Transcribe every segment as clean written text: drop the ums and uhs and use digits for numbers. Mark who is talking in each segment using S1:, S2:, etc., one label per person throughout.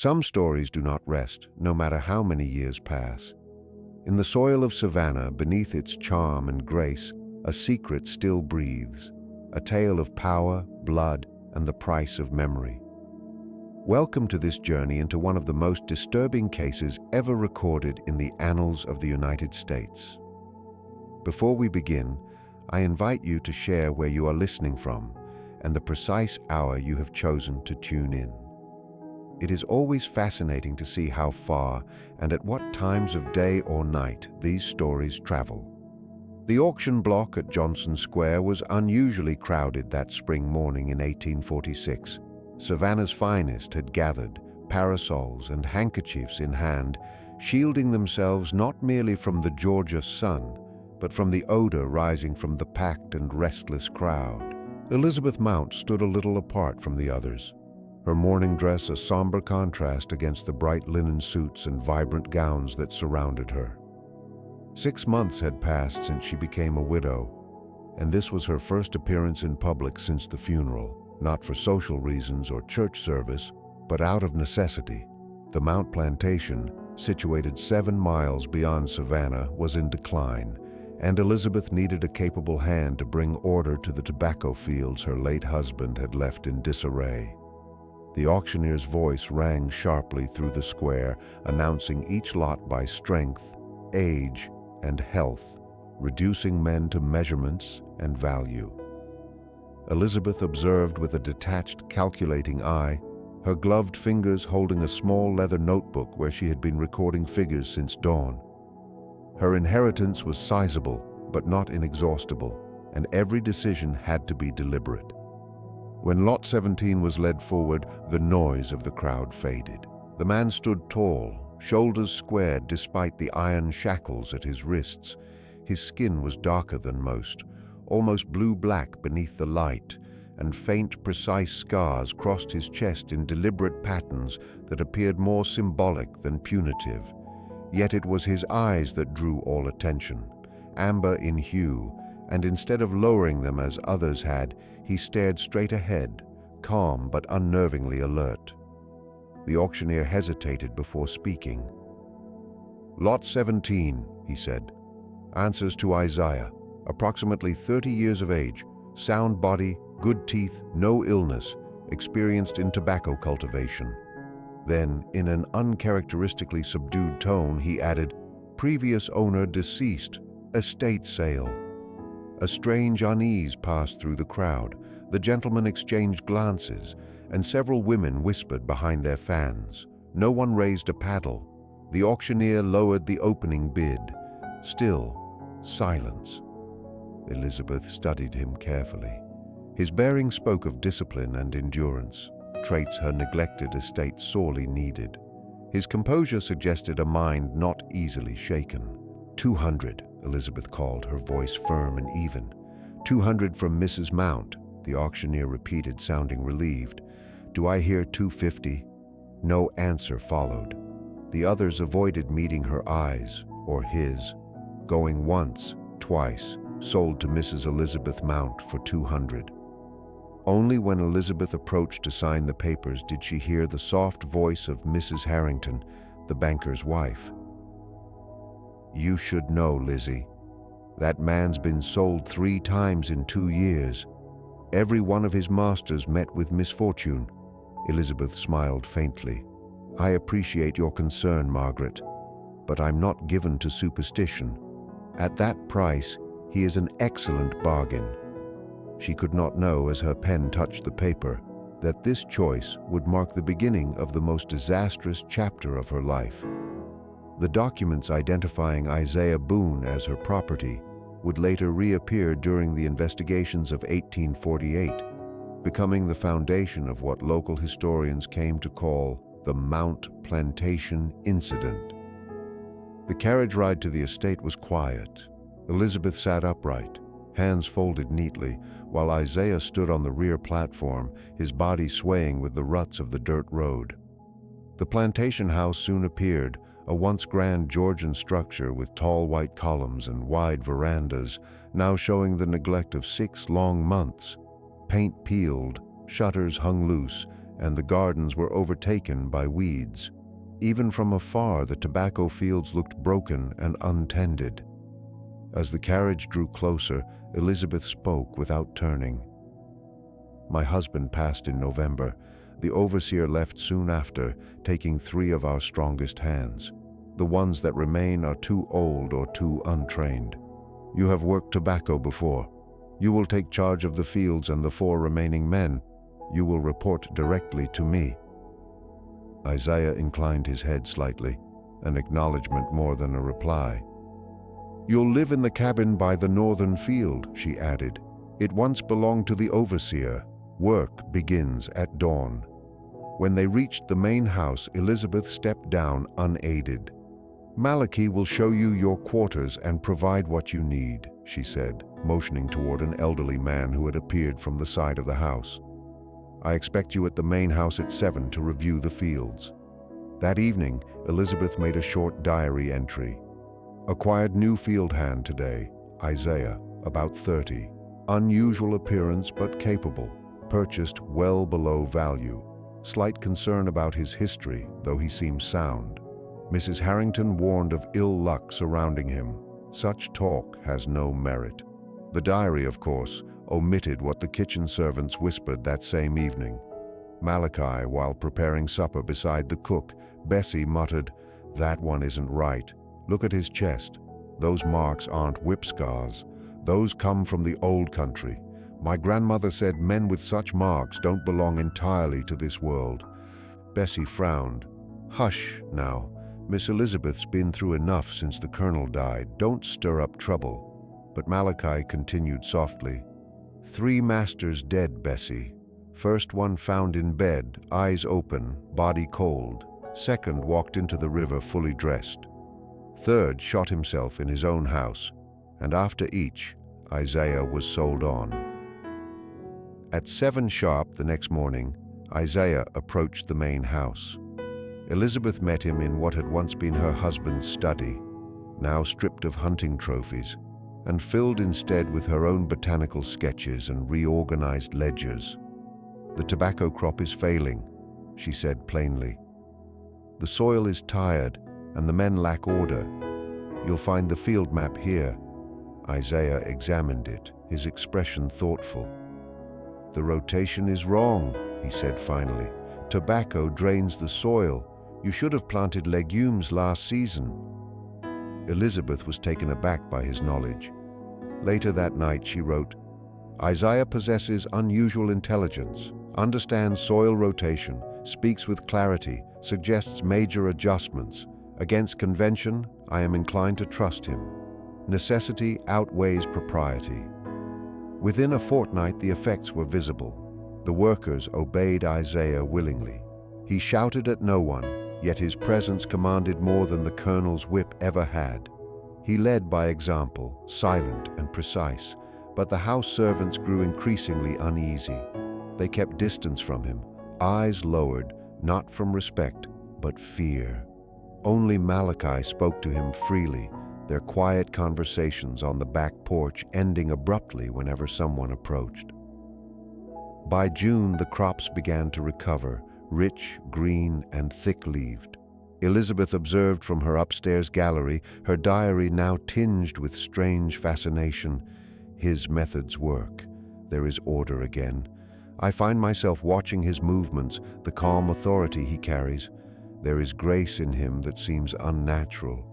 S1: Some stories do not rest, no matter how many years pass. In the soil of Savannah, beneath its charm and grace, a secret still breathes, a tale of power, blood, and the price of memory. Welcome to this journey into one of the most disturbing cases ever recorded in the annals of the United States. Before we begin, I invite you to share where you are listening from and the precise hour you have chosen to tune in. It is always fascinating to see how far and at what times of day or night these stories travel. The auction block at Johnson Square was unusually crowded that spring morning in 1846. Savannah's finest had gathered, parasols and handkerchiefs in hand, shielding themselves not merely from the Georgia sun, but from the odor rising from the packed and restless crowd. Elizabeth Mount stood a little apart from the others, her mourning dress a somber contrast against the bright linen suits and vibrant gowns that surrounded her. 6 months had passed since she became a widow, and this was her first appearance in public since the funeral, not for social reasons or church service, but out of necessity. The Mount plantation, situated 7 miles beyond Savannah, was in decline, and Elizabeth needed a capable hand to bring order to the tobacco fields her late husband had left in disarray. The auctioneer's voice rang sharply through the square, announcing each lot by strength, age, and health, reducing men to measurements and value. Elizabeth observed with a detached, calculating eye, her gloved fingers holding a small leather notebook where she had been recording figures since dawn. Her inheritance was sizable, but not inexhaustible, and every decision had to be deliberate. When Lot 17 was led forward, the noise of the crowd faded. The man stood tall, shoulders squared despite the iron shackles at his wrists. His skin was darker than most, almost blue-black beneath the light, and faint, precise scars crossed his chest in deliberate patterns that appeared more symbolic than punitive. Yet it was his eyes that drew all attention, amber in hue, and instead of lowering them as others had, he stared straight ahead, calm but unnervingly alert. The auctioneer hesitated before speaking. "Lot 17, he said, answers to Isaiah, approximately 30 years of age, sound body, good teeth, no illness, experienced in tobacco cultivation." Then, in an uncharacteristically subdued tone, he added, "Previous owner deceased, estate sale." A strange unease passed through the crowd. The gentlemen exchanged glances, and several women whispered behind their fans. No one raised a paddle. The auctioneer lowered the opening bid. Still, silence. Elizabeth studied him carefully. His bearing spoke of discipline and endurance, traits her neglected estate sorely needed. His composure suggested a mind not easily shaken. 200, Elizabeth called, her voice firm and even. 200 from Mrs. Mount, the auctioneer repeated, sounding relieved. "Do I hear 250? No answer followed. The others avoided meeting her eyes, or his. Going once, twice, sold to Mrs. Elizabeth Mount for 200. Only when Elizabeth approached to sign the papers did she hear the soft voice of Mrs. Harrington, the banker's wife. "You should know, Lizzie. That man's been sold 3 times in 2 years. Every one of his masters met with misfortune." Elizabeth smiled faintly. "I appreciate your concern, Margaret, but I'm not given to superstition. At that price, he is an excellent bargain." She could not know, as her pen touched the paper, that this choice would mark the beginning of the most disastrous chapter of her life. The documents identifying Isaiah Boone as her property would later reappear during the investigations of 1848, becoming the foundation of what local historians came to call the Mount Plantation Incident. The carriage ride to the estate was quiet. Elizabeth sat upright, hands folded neatly, while Isaiah stood on the rear platform, his body swaying with the ruts of the dirt road. The plantation house soon appeared, a once grand Georgian structure with tall white columns and wide verandas, now showing the neglect of 6 long months. Paint peeled, shutters hung loose, and the gardens were overtaken by weeds. Even from afar, the tobacco fields looked broken and untended. As the carriage drew closer, Elizabeth spoke without turning. "My husband passed in November. The overseer left soon after, taking 3 of our strongest hands. The ones that remain are too old or too untrained. You have worked tobacco before. You will take charge of the fields and the 4 remaining men. You will report directly to me." Isaiah inclined his head slightly, an acknowledgement more than a reply. "You'll live in the cabin by the northern field," she added. "It once belonged to the overseer. Work begins at dawn." When they reached the main house, Elizabeth stepped down unaided. "Malachi will show you your quarters and provide what you need," she said, motioning toward an elderly man who had appeared from the side of the house. "I expect you at the main house at 7 to review the fields." That evening, Elizabeth made a short diary entry. "Acquired new field hand today, Isaiah, about 30. Unusual appearance but capable. Purchased well below value. Slight concern about his history, though he seems sound. Mrs. Harrington warned of ill luck surrounding him. Such talk has no merit." The diary, of course, omitted what the kitchen servants whispered that same evening. Malachi, while preparing supper beside the cook, Bessie muttered, "That one isn't right. Look at his chest. Those marks aren't whip scars. Those come from the old country. My grandmother said men with such marks don't belong entirely to this world." Bessie frowned. "Hush, now. Miss Elizabeth's been through enough since the colonel died. Don't stir up trouble." But Malachi continued softly. 3 masters dead, Bessie. First one found in bed, eyes open, body cold. Second walked into the river fully dressed. Third shot himself in his own house. And after each, Isaiah was sold on." At 7 sharp the next morning, Isaiah approached the main house. Elizabeth met him in what had once been her husband's study, now stripped of hunting trophies, and filled instead with her own botanical sketches and reorganized ledgers. "The tobacco crop is failing," she said plainly. "The soil is tired, and the men lack order. You'll find the field map here." Isaiah examined it, his expression thoughtful. "The rotation is wrong," he said finally. "Tobacco drains the soil. You should have planted legumes last season." Elizabeth was taken aback by his knowledge. Later that night she wrote, "Isaiah possesses unusual intelligence, understands soil rotation, speaks with clarity, suggests major adjustments. Against convention, I am inclined to trust him. Necessity outweighs propriety." Within a fortnight, the effects were visible. The workers obeyed Isaiah willingly. He shouted at no one, yet his presence commanded more than the colonel's whip ever had. He led by example, silent and precise, but the house servants grew increasingly uneasy. They kept distance from him, eyes lowered, not from respect, but fear. Only Malachi spoke to him freely, their quiet conversations on the back porch ending abruptly whenever someone approached. By June, the crops began to recover, rich, green, and thick-leaved. Elizabeth observed from her upstairs gallery, her diary now tinged with strange fascination. His methods work. There is order again. I find myself watching his movements, the calm authority he carries. There is grace in him that seems unnatural.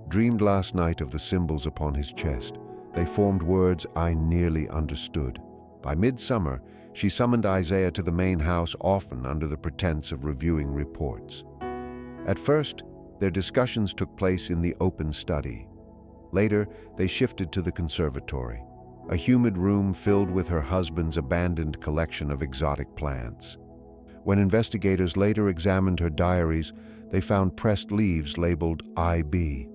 S1: Dreamed last night of the symbols upon his chest. They formed words I nearly understood. By midsummer, she summoned Isaiah to the main house, often under the pretense of reviewing reports. At first, their discussions took place in the open study. Later, they shifted to the conservatory, a humid room filled with her husband's abandoned collection of exotic plants. When investigators later examined her diaries, they found pressed leaves labeled IB.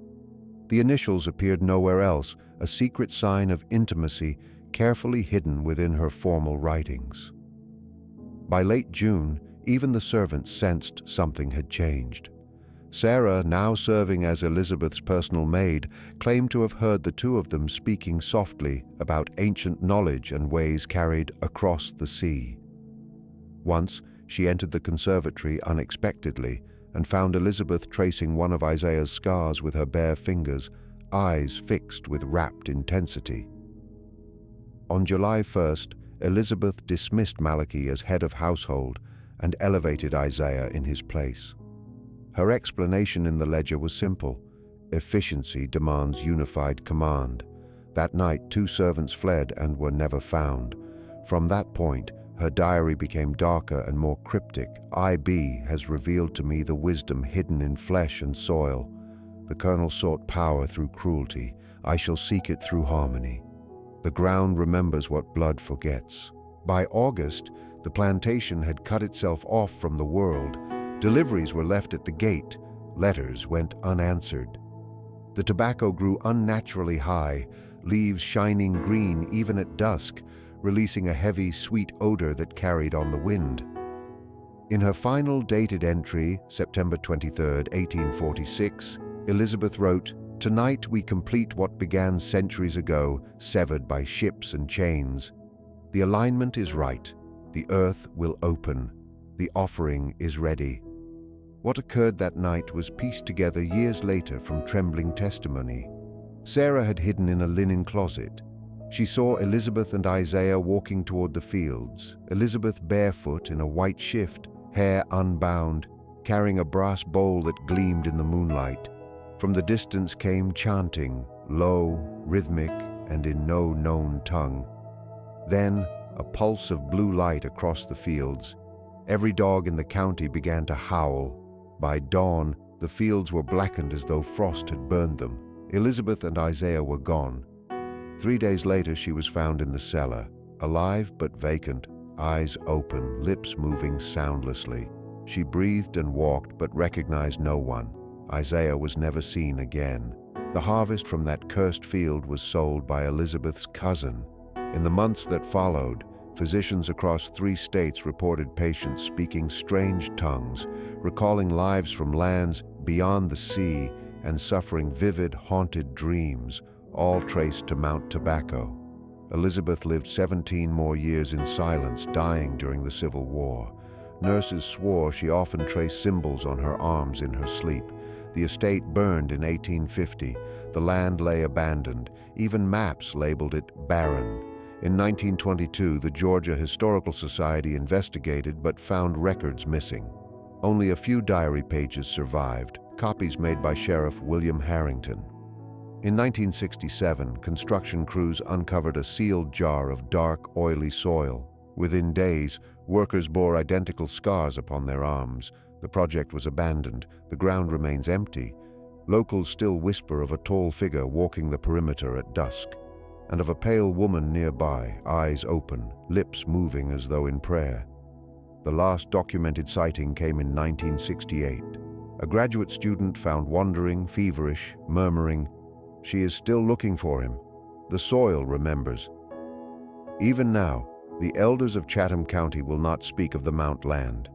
S1: The initials appeared nowhere else, a secret sign of intimacy carefully hidden within her formal writings. By late June, even the servants sensed something had changed. Sarah, now serving as Elizabeth's personal maid, claimed to have heard the two of them speaking softly about ancient knowledge and ways carried across the sea. Once, she entered the conservatory unexpectedly and found Elizabeth tracing one of Isaiah's scars with her bare fingers, eyes fixed with rapt intensity. On July 1st, Elizabeth dismissed Malachi as head of household and elevated Isaiah in his place. Her explanation in the ledger was simple: efficiency demands unified command. That night, 2 servants fled and were never found. From that point, her diary became darker and more cryptic. IB has revealed to me the wisdom hidden in flesh and soil. The colonel sought power through cruelty. I shall seek it through harmony. The ground remembers what blood forgets. By August, the plantation had cut itself off from the world. Deliveries were left at the gate. Letters went unanswered. The tobacco grew unnaturally high, leaves shining green even at dusk, releasing a heavy, sweet odor that carried on the wind. In her final dated entry, September 23, 1846, Elizabeth wrote, "Tonight we complete what began centuries ago, severed by ships and chains. The alignment is right. The earth will open. The offering is ready." What occurred that night was pieced together years later from trembling testimony. Sarah had hidden in a linen closet. She saw Elizabeth and Isaiah walking toward the fields, Elizabeth barefoot in a white shift, hair unbound, carrying a brass bowl that gleamed in the moonlight. From the distance came chanting, low, rhythmic, and in no known tongue. Then, a pulse of blue light across the fields. Every dog in the county began to howl. By dawn, the fields were blackened as though frost had burned them. Elizabeth and Isaiah were gone. 3 days later, she was found in the cellar, alive but vacant, eyes open, lips moving soundlessly. She breathed and walked but recognized no one. Isaiah was never seen again. The harvest from that cursed field was sold by Elizabeth's cousin. In the months that followed, physicians across 3 states reported patients speaking strange tongues, recalling lives from lands beyond the sea, and suffering vivid, haunted dreams, all traced to Mount Tobacco. Elizabeth lived 17 more years in silence, dying during the Civil War. Nurses swore she often traced symbols on her arms in her sleep. The estate burned in 1850. The land lay abandoned. Even maps labeled it barren. In 1922, the Georgia Historical Society investigated but found records missing. Only a few diary pages survived, copies made by Sheriff William Harrington. In 1967, construction crews uncovered a sealed jar of dark, oily soil. Within days, workers bore identical scars upon their arms. The project was abandoned. The ground remains empty. Locals still whisper of a tall figure walking the perimeter at dusk, and of a pale woman nearby, eyes open, lips moving as though in prayer. The last documented sighting came in 1968. A graduate student found wandering, feverish, murmuring, "She is still looking for him." The soil remembers. Even now, the elders of Chatham County will not speak of the Mount land.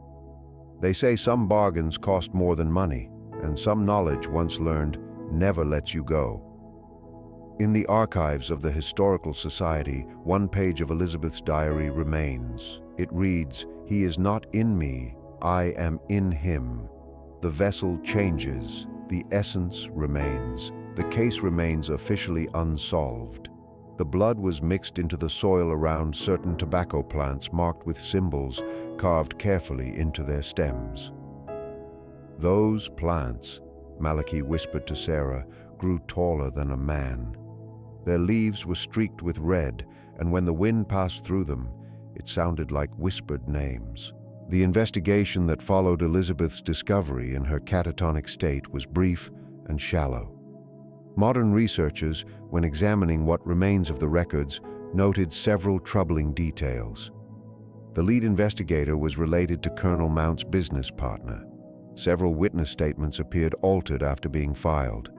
S1: They say some bargains cost more than money, and some knowledge once learned never lets you go. In the archives of the Historical Society, one page of Elizabeth's diary remains. It reads, "He is not in me, I am in him. The vessel changes, the essence remains. The case remains officially unsolved. The blood was mixed into the soil around certain tobacco plants marked with symbols carved carefully into their stems. Those plants," Malachi whispered to Sarah, "grew taller than a man. Their leaves were streaked with red, and when the wind passed through them, it sounded like whispered names." The investigation that followed Elizabeth's discovery in her catatonic state was brief and shallow. Modern researchers, when examining what remains of the records, noted several troubling details. The lead investigator was related to Colonel Mount's business partner. Several witness statements appeared altered after being filed.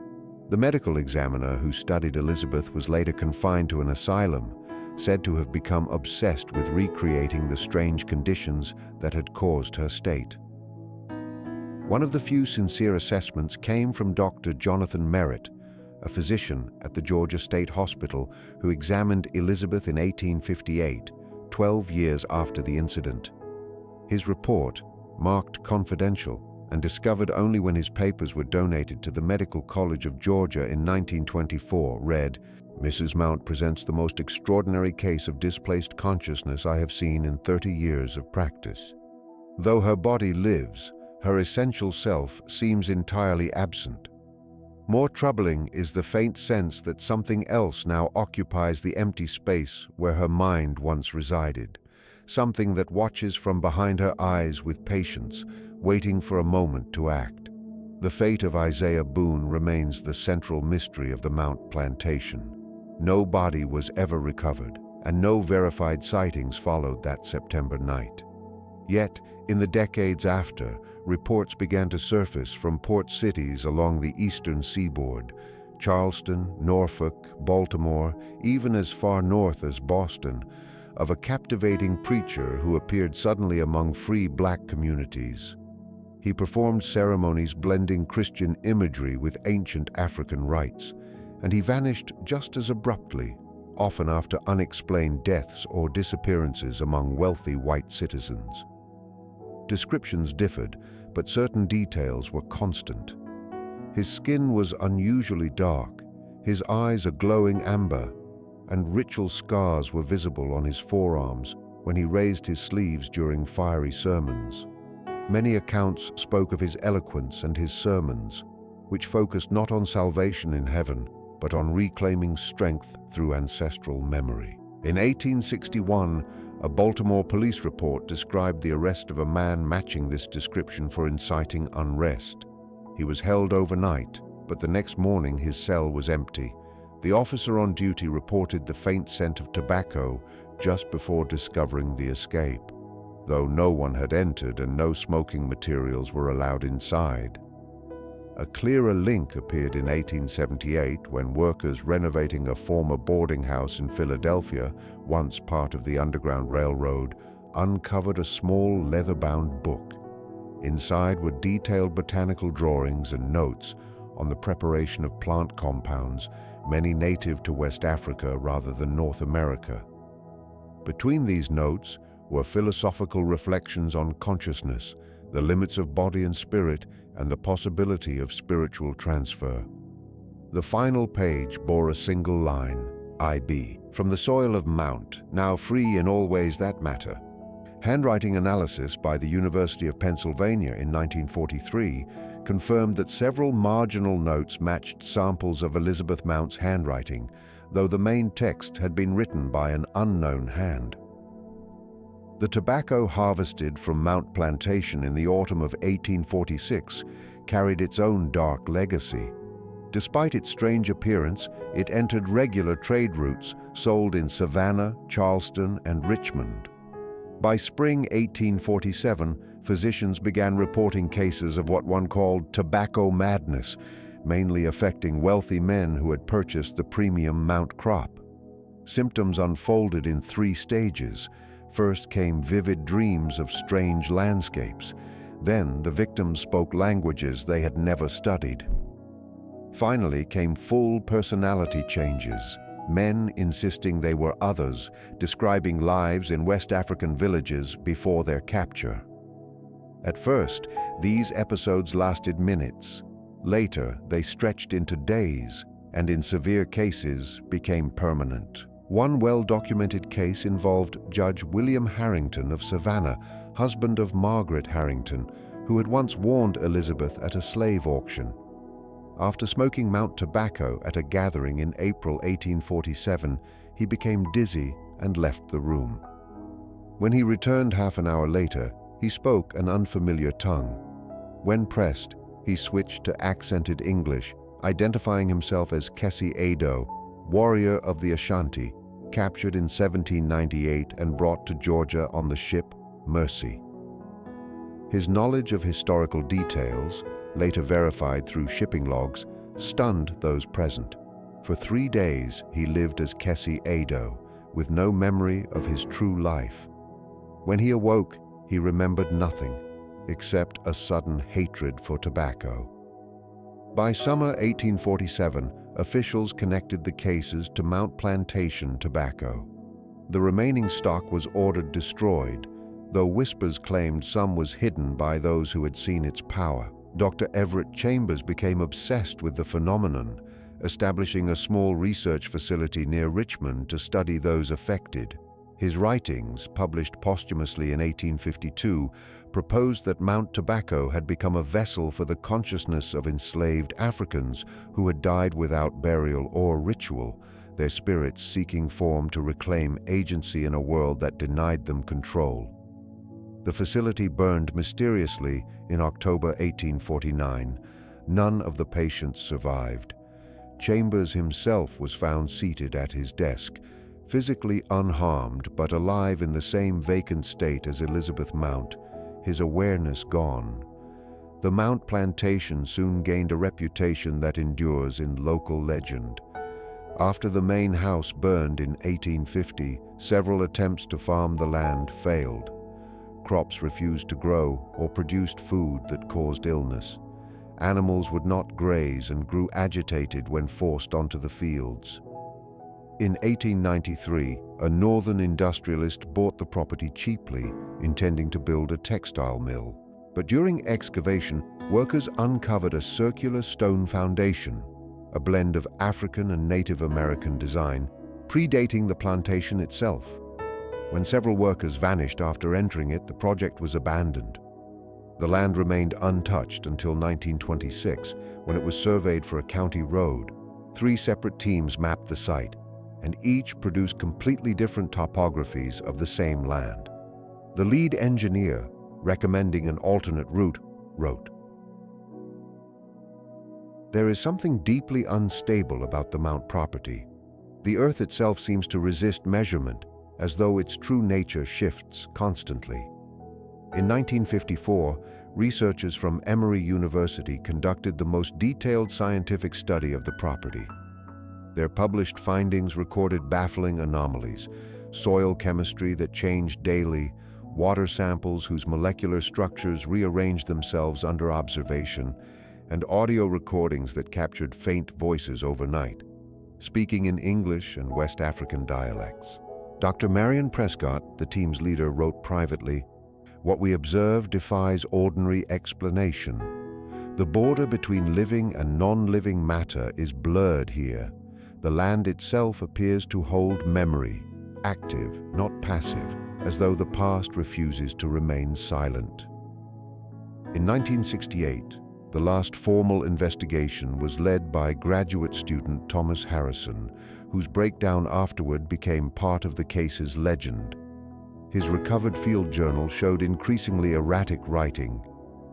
S1: The medical examiner who studied Elizabeth was later confined to an asylum, said to have become obsessed with recreating the strange conditions that had caused her state. One of the few sincere assessments came from Dr. Jonathan Merritt, a physician at the Georgia State Hospital who examined Elizabeth in 1858, 12 years after the incident. His report, marked confidential and discovered only when his papers were donated to the Medical College of Georgia in 1924, read, "Mrs. Mount presents the most extraordinary case of displaced consciousness I have seen in 30 years of practice. Though her body lives, her essential self seems entirely absent. More troubling is the faint sense that something else now occupies the empty space where her mind once resided, something that watches from behind her eyes with patience, waiting for a moment to act. The fate of Isaiah Boone remains the central mystery of the Mount plantation. No body was ever recovered, and no verified sightings followed that September night. Yet, in the decades after, reports began to surface from port cities along the eastern seaboard, Charleston, Norfolk, Baltimore, even as far north as Boston, of a captivating preacher who appeared suddenly among free black communities. He performed ceremonies blending Christian imagery with ancient African rites, and he vanished just as abruptly, often after unexplained deaths or disappearances among wealthy white citizens. Descriptions differed, but certain details were constant. His skin was unusually dark, his eyes a glowing amber, and ritual scars were visible on his forearms when he raised his sleeves during fiery sermons. Many accounts spoke of his eloquence and his sermons, which focused not on salvation in heaven, but on reclaiming strength through ancestral memory. In 1861, a Baltimore police report described the arrest of a man matching this description for inciting unrest. He was held overnight, but the next morning his cell was empty. The officer on duty reported the faint scent of tobacco just before discovering the escape, though no one had entered and no smoking materials were allowed inside. A clearer link appeared in 1878 when workers renovating a former boarding house in Philadelphia, once part of the Underground Railroad, uncovered a small leather-bound book. Inside were detailed botanical drawings and notes on the preparation of plant compounds, many native to West Africa rather than North America. Between these notes were philosophical reflections on consciousness, the limits of body and spirit, and the possibility of spiritual transfer. The final page bore a single line, I.B., from the soil of Mount, now free in all ways that matter. Handwriting analysis by the University of Pennsylvania in 1943 confirmed that several marginal notes matched samples of Elizabeth Mount's handwriting, though the main text had been written by an unknown hand. The tobacco harvested from Mount Plantation in the autumn of 1846 carried its own dark legacy. Despite its strange appearance, it entered regular trade routes, sold in Savannah, Charleston, and Richmond. By spring 1847, physicians began reporting cases of what one called tobacco madness, mainly affecting wealthy men who had purchased the premium Mount crop. Symptoms unfolded in 3 stages. First came vivid dreams of strange landscapes. Then the victims spoke languages they had never studied. Finally came full personality changes, men insisting they were others, describing lives in West African villages before their capture. At first, these episodes lasted minutes. Later, they stretched into days, and in severe cases became permanent. One well-documented case involved Judge William Harrington of Savannah, husband of Margaret Harrington, who had once warned Elizabeth at a slave auction. After smoking Mount tobacco at a gathering in April 1847, he became dizzy and left the room. When he returned half an hour later, he spoke an unfamiliar tongue. When pressed, he switched to accented English, identifying himself as Kessi Ado, warrior of the Ashanti, captured in 1798 and brought to Georgia on the ship Mercy. His knowledge of historical details, later verified through shipping logs, stunned those present. For 3 days he lived as Kessi Ado, with no memory of his true life. When he awoke, he remembered nothing, except a sudden hatred for tobacco. By summer 1847, officials connected the cases to Mount Plantation tobacco. The remaining stock was ordered destroyed, though whispers claimed some was hidden by those who had seen its power. Dr. Everett Chambers became obsessed with the phenomenon, establishing a small research facility near Richmond to study those affected. His writings, published posthumously in 1852, proposed that Mount Tobacco had become a vessel for the consciousness of enslaved Africans who had died without burial or ritual, their spirits seeking form to reclaim agency in a world that denied them control. The facility burned mysteriously in October 1849. None of the patients survived. Chambers himself was found seated at his desk, physically unharmed but alive in the same vacant state as Elizabeth Mount, his awareness gone. The Mount plantation soon gained a reputation that endures in local legend. After the main house burned in 1850, several attempts to farm the land failed. Crops refused to grow or produced food that caused illness. Animals would not graze and grew agitated when forced onto the fields. In 1893, a northern industrialist bought the property cheaply, intending to build a textile mill. But during excavation, workers uncovered a circular stone foundation, a blend of African and Native American design, predating the plantation itself. When several workers vanished after entering it, the project was abandoned. The land remained untouched until 1926, when it was surveyed for a county road. 3 separate teams mapped the site, and each produced completely different topographies of the same land. The lead engineer, recommending an alternate route, wrote, "There is something deeply unstable about the Mount property. The earth itself seems to resist measurement, as though its true nature shifts constantly." In 1954, researchers from Emory University conducted the most detailed scientific study of the property. Their published findings recorded baffling anomalies: soil chemistry that changed daily, water samples whose molecular structures rearranged themselves under observation, and audio recordings that captured faint voices overnight, speaking in English and West African dialects. Dr. Marion Prescott, the team's leader, wrote privately, "What we observe defies ordinary explanation. The border between living and non-living matter is blurred here. The land itself appears to hold memory, active, not passive, as though the past refuses to remain silent." In 1968, the last formal investigation was led by graduate student Thomas Harrison, whose breakdown afterward became part of the case's legend. His recovered field journal showed increasingly erratic writing.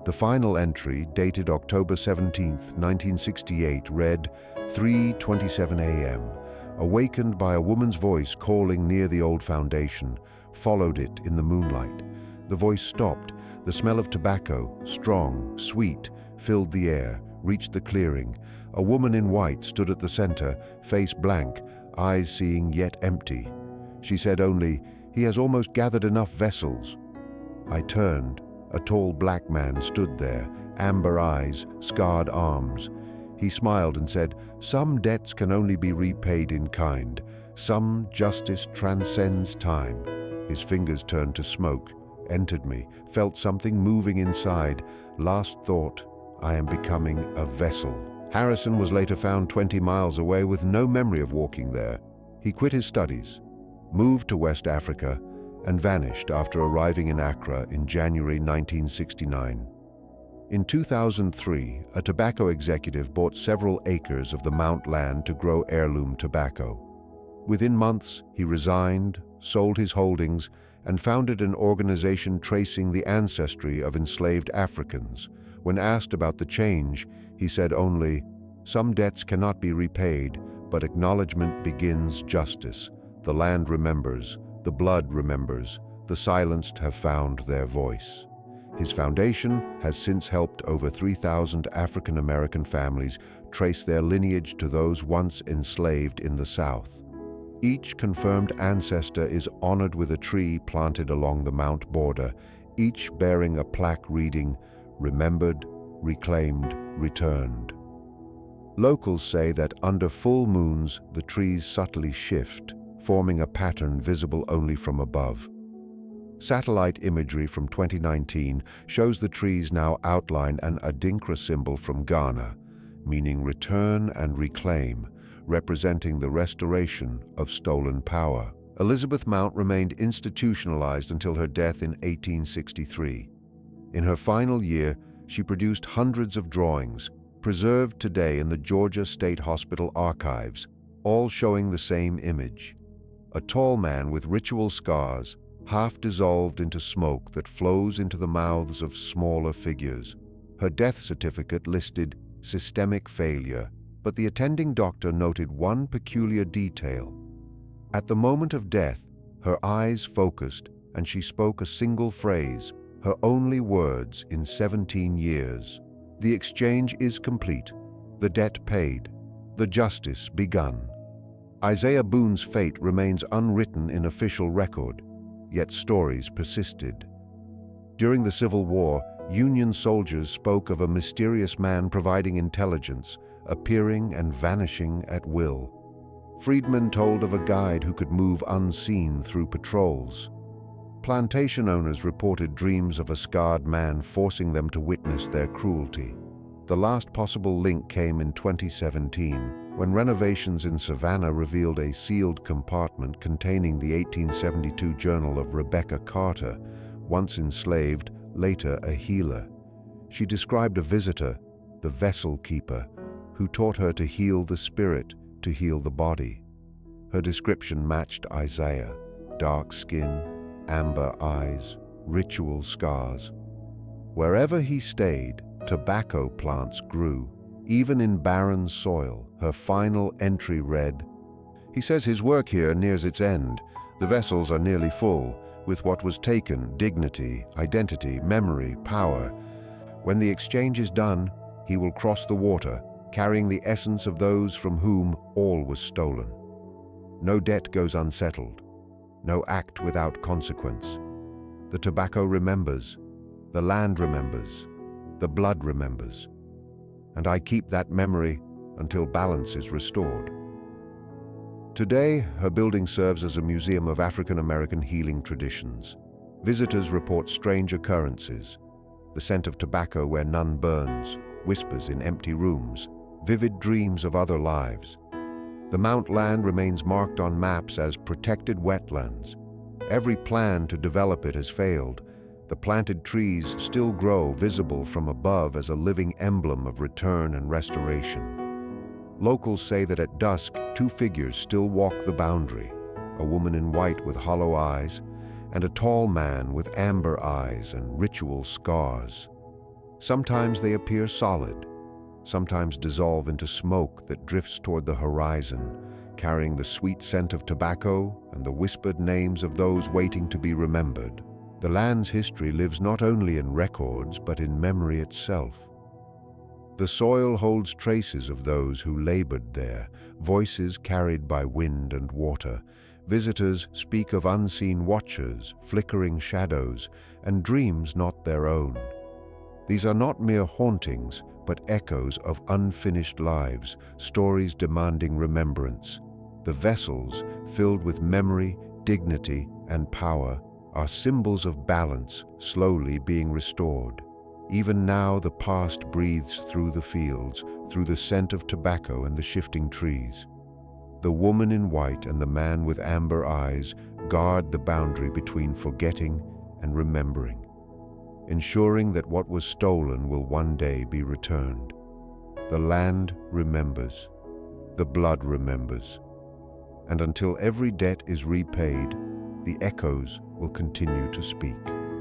S1: The final entry, dated October 17, 1968, read, "3:27 a.m., awakened by a woman's voice calling near the old foundation, followed it in the moonlight. The voice stopped. The smell of tobacco, strong, sweet, filled the air, reached the clearing. A woman in white stood at the center, face blank, eyes seeing yet empty. She said only, 'He has almost gathered enough vessels.' I turned. A tall black man stood there, amber eyes, scarred arms. He smiled and said, 'Some debts can only be repaid in kind. Some justice transcends time.' His fingers turned to smoke, entered me, felt something moving inside. Last thought, I am becoming a vessel." Harrison was later found 20 miles away with no memory of walking there. He quit his studies, moved to West Africa, and vanished after arriving in Accra in January 1969. In 2003, a tobacco executive bought several acres of the Mount land to grow heirloom tobacco. Within months, he resigned, sold his holdings, and founded an organization tracing the ancestry of enslaved Africans. When asked about the change, he said only, "Some debts cannot be repaid, but acknowledgement begins justice. The land remembers, the blood remembers, the silenced have found their voice." His foundation has since helped over 3,000 African American families trace their lineage to those once enslaved in the South. Each confirmed ancestor is honored with a tree planted along the Mount border, each bearing a plaque reading, "Remembered, reclaimed, returned." Locals say that under full moons, the trees subtly shift, forming a pattern visible only from above. Satellite imagery from 2019 shows the trees now outline an Adinkra symbol from Ghana, meaning return and reclaim, representing the restoration of stolen power. Elizabeth Mount remained institutionalized until her death in 1863. In her final year, she produced hundreds of drawings, preserved today in the Georgia State Hospital archives, all showing the same image. A tall man with ritual scars, half dissolved into smoke that flows into the mouths of smaller figures. Her death certificate listed systemic failure, but the attending doctor noted one peculiar detail. At the moment of death, her eyes focused and she spoke a single phrase, her only words in 17 years. The exchange is complete, the debt paid, the justice begun. Isaiah Boone's fate remains unwritten in official record, yet stories persisted. During the Civil War, Union soldiers spoke of a mysterious man providing intelligence, appearing and vanishing at will. Freedmen told of a guide who could move unseen through patrols. Plantation owners reported dreams of a scarred man forcing them to witness their cruelty. The last possible link came in 2017, when renovations in Savannah revealed a sealed compartment containing the 1872 journal of Rebecca Carter, once enslaved, later a healer. She described a visitor, the vessel keeper, who taught her to heal the spirit, to heal the body. Her description matched Isaiah: dark skin, amber eyes, ritual scars. Wherever he stayed, tobacco plants grew, even in barren soil. Her final entry read, "He says his work here nears its end. The vessels are nearly full, with what was taken, dignity, identity, memory, power. When the exchange is done, he will cross the water, carrying the essence of those from whom all was stolen. No debt goes unsettled, no act without consequence. The tobacco remembers, the land remembers, the blood remembers. And I keep that memory until balance is restored." Today, her building serves as a museum of African American healing traditions. Visitors report strange occurrences: the scent of tobacco where none burns, whispers in empty rooms, vivid dreams of other lives. The Mount land remains marked on maps as protected wetlands. Every plan to develop it has failed. The planted trees still grow, visible from above as a living emblem of return and restoration. Locals say that at dusk, two figures still walk the boundary: a woman in white with hollow eyes, and a tall man with amber eyes and ritual scars. Sometimes they appear solid, sometimes dissolve into smoke that drifts toward the horizon, carrying the sweet scent of tobacco and the whispered names of those waiting to be remembered. The land's history lives not only in records, but in memory itself. The soil holds traces of those who labored there, voices carried by wind and water. Visitors speak of unseen watchers, flickering shadows, and dreams not their own. These are not mere hauntings, but echoes of unfinished lives, stories demanding remembrance. The vessels, filled with memory, dignity, and power, are symbols of balance, slowly being restored. Even now, the past breathes through the fields, through the scent of tobacco and the shifting trees. The woman in white and the man with amber eyes guard the boundary between forgetting and remembering, ensuring that what was stolen will one day be returned. The land remembers, the blood remembers, and until every debt is repaid, the echoes will continue to speak.